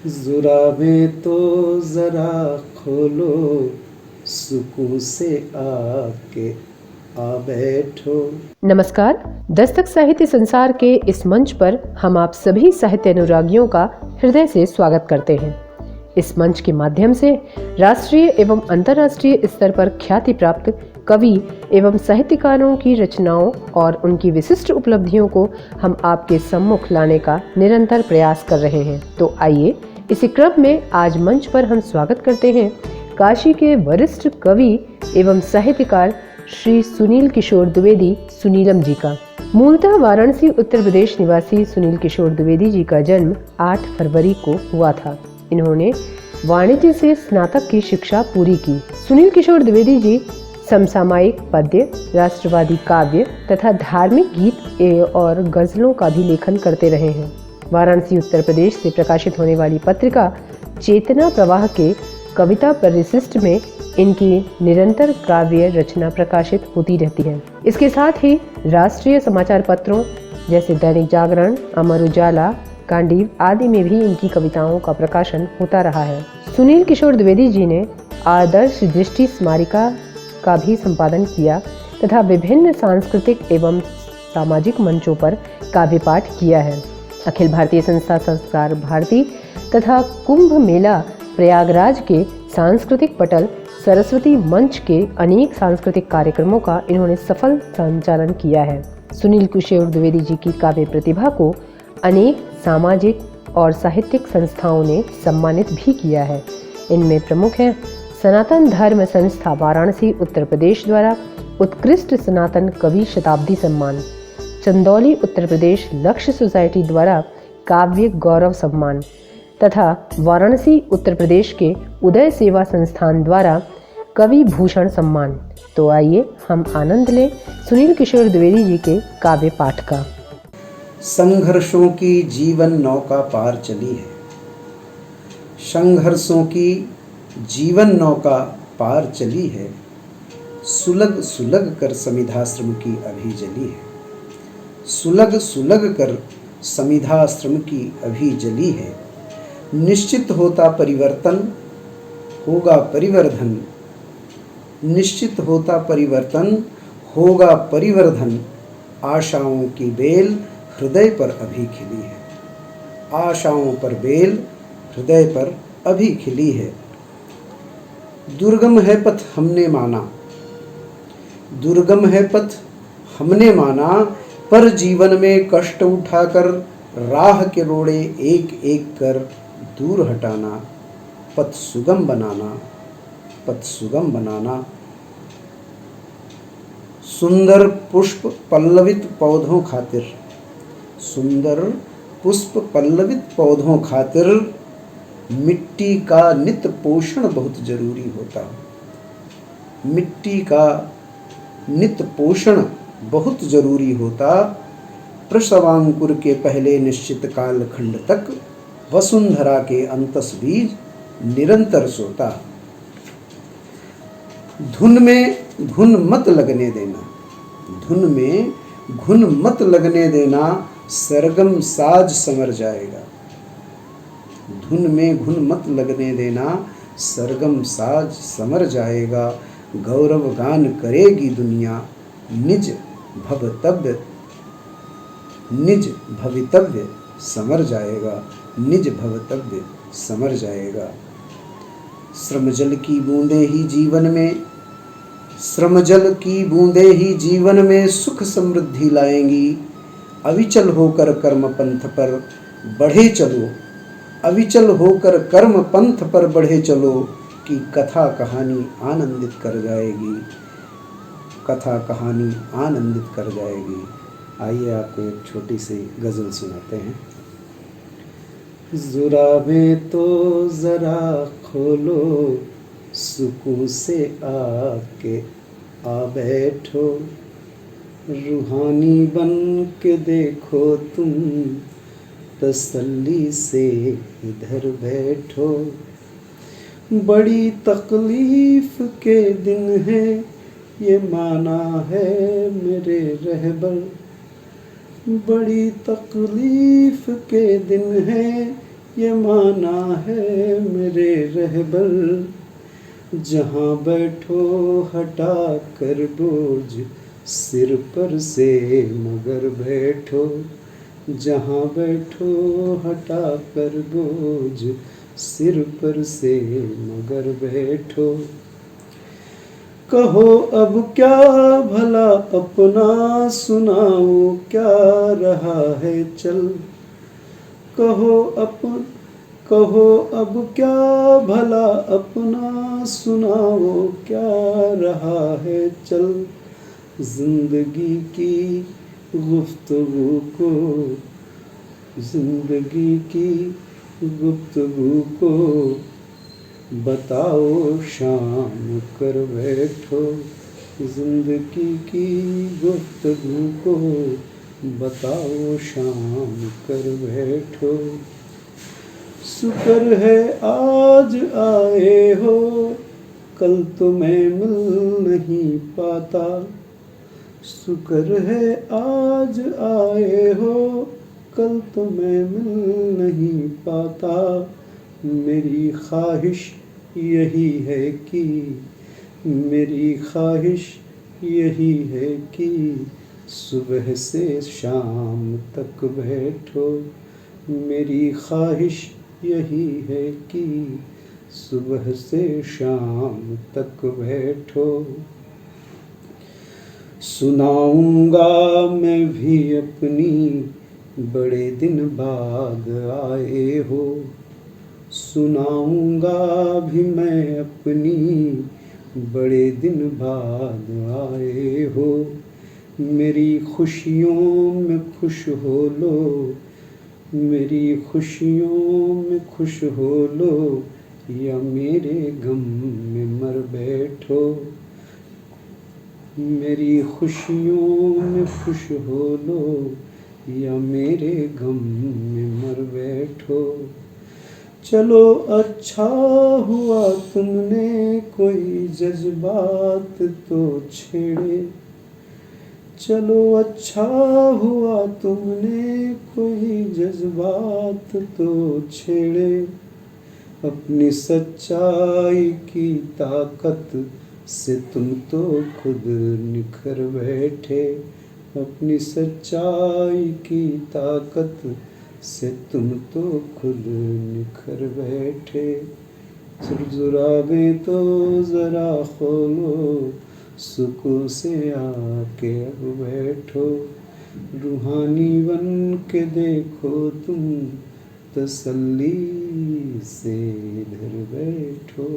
जुराबें तो जरा खोलो, सुकून से आके आ बैठो। नमस्कार। दस्तक साहित्य संसार के इस मंच पर हम आप सभी साहित्य अनुरागियों का हृदय से स्वागत करते हैं। इस मंच के माध्यम से राष्ट्रीय एवं अंतर्राष्ट्रीय स्तर पर ख्याति प्राप्त कवि एवं साहित्यकारों की रचनाओं और उनकी विशिष्ट उपलब्धियों को हम आपके सम्मुख लाने का निरंतर प्रयास कर रहे हैं। तो आइए इसी क्रम में आज मंच पर हम स्वागत करते हैं काशी के वरिष्ठ कवि एवं साहित्यकार श्री सुनील किशोर द्विवेदी सुनीलम जी का। मूलतः वाराणसी उत्तर प्रदेश निवासी सुनील किशोर द्विवेदी जी का जन्म 8 फरवरी को हुआ था। इन्होंने वाणिज्य से स्नातक की शिक्षा पूरी की। सुनील किशोर द्विवेदी जी समसामयिक पद्य, राष्ट्रवादी काव्य तथा धार्मिक गीत और गजलों का भी लेखन करते रहे हैं। वाराणसी उत्तर प्रदेश से प्रकाशित होने वाली पत्रिका चेतना प्रवाह के कविता परिशिष्ट में इनकी निरंतर काव्य रचना प्रकाशित होती रहती है। इसके साथ ही राष्ट्रीय समाचार पत्रों जैसे दैनिक जागरण, अमर उजाला, कांडीव आदि में भी इनकी कविताओं का प्रकाशन होता रहा है। सुनील किशोर द्विवेदी जी ने आदर्श दृष्टि स्मारिका का भी संपादन किया तथा विभिन्न सांस्कृतिक एवं सामाजिक मंचों पर काव्य पाठ किया है। अखिल भारतीय संस्था संस्कार भारती तथा कुंभ मेला प्रयागराज के सांस्कृतिक पटल, सरस्वती मंच के अनेक सांस्कृतिक कार्यक्रमों का इन्होंने सफल संचालन किया है। सुनील किशोर द्विवेदी जी की काव्य प्रतिभा को अनेक सामाजिक और साहित्यिक संस्थाओं ने सम्मानित भी किया है। इनमें प्रमुख है सनातन धर्म संस्था वाराणसी उत्तर प्रदेश द्वारा उत्कृष्ट सनातन कवि शताब्दी सम्मान, चंदौली उत्तर प्रदेश लक्ष्य सोसाइटी द्वारा काव्य गौरव सम्मान तथा वाराणसी उत्तर प्रदेश के उदय सेवा संस्थान द्वारा कवि भूषण सम्मान। तो आइए हम आनंद लें सुनील किशोर द्विवेदी जी के काव्य पाठ का। संघर्षों की जीवन नौका पार चली है, संघर्षों की जीवन नौका पार चली है, सुलग सुलग कर समिधाश्रम की अभी जली है, सुलग सुलग कर समिधाश्रम की अभी जली है। निश्चित होता परिवर्तन होगा परिवर्धन, निश्चित होता परिवर्तन होगा परिवर्धन, आशाओं की बेल हृदय पर अभी खिली है, आशाओं पर बेल हृदय पर अभी खिली है। दुर्गम है पथ हमने माना, दुर्गम है पथ हमने माना, पर जीवन में कष्ट उठाकर राह के रोड़े एक एक कर दूर हटाना, पथ सुगम बनाना, पथ सुगम बनाना। सुंदर पुष्प पल्लवित पौधों खातिर, सुंदर पुष्प पल्लवित पौधों खातिर मिट्टी का नित्य पोषण बहुत जरूरी होता, मिट्टी का नित्य पोषण बहुत जरूरी होता। प्रसवांकुर के पहले निश्चित काल खंड तक वसुंधरा के अंतस बीज निरंतर सोता। धुन में घुन मत लगने देना, धुन में घुन मत लगने देना, सरगम साज समर जाएगा, धुन में घुन मत लगने देना, सरगम साज समर जाएगा। गौरव गान करेगी दुनिया, निज भवतव्य, निज भवितव्य समर जाएगा, निज भवतव्य समर जाएगा। श्रम जल की बूंदे ही जीवन में, श्रम जल की बूंदे ही जीवन में सुख समृद्धि लाएंगी। अविचल होकर कर्म पंथ पर बढ़े चलो, अविचल होकर कर्म पंथ पर बढ़े चलो, कि कथा कहानी आनंदित कर जाएगी, कथा कहानी आनंदित कर जाएगी। आइए आपको एक छोटी सी गज़ल सुनाते हैं। जुराबें तो ज़रा खोलो, सुकून से आके आ बैठो, रूहानी बन के देखो तुम, तसल्ली से इधर बैठो। बड़ी तकलीफ के दिन है ये माना है मेरे रहबर, बड़ी तकलीफ के दिन है ये माना है मेरे रहबर, जहाँ बैठो हटा कर बोझ सिर पर से मगर बैठो, जहाँ बैठो हटा कर बोझ सिर पर से मगर बैठो। कहो अब क्या भला अपना सुनाओ, क्या रहा है चल। कहो अब क्या भला अपना सुनाओ, क्या रहा है चल। जिंदगी की गुफ्तगू को, जिंदगी की गुफ्तगू को बताओ शाम कर बैठो। जिंदगी की गुफ्तगू को बताओ शाम कर बैठो। शुक्र है आज आए हो, कल तो मैं मिल नहीं पाता। शुक्र है आज आए हो, कल तो मैं मिल नहीं पाता। मेरी ख्वाहिश यही है कि, मेरी ख्वाहिश यही है कि सुबह से शाम तक बैठो। मेरी ख्वाहिश यही है कि सुबह से शाम तक बैठो। सुनाऊंगा मैं भी अपनी बड़े दिन बाद आए हो। सुनाऊंगा भी मैं अपनी बड़े दिन बाद आए हो। मेरी खुशियों में खुश हो लो, मेरी खुशियों में खुश हो लो, या मेरे गम में मर बैठो। मेरी खुशियों में खुश हो लो, या मेरे गम में मर बैठो। चलो अच्छा हुआ तुमने कोई जज्बात तो छेड़े। चलो अच्छा हुआ तुमने कोई जज्बात तो छेड़े। अपनी सच्चाई की ताकत से तुम तो खुद निखर बैठे। अपनी सच्चाई की ताकत से तुम तो खुद निखर बैठे। जुराबें तो ज़रा खोलो, सुकून से आके अब बैठो। रूहानी बन के देखो तुम, तसल्ली से इधर बैठो।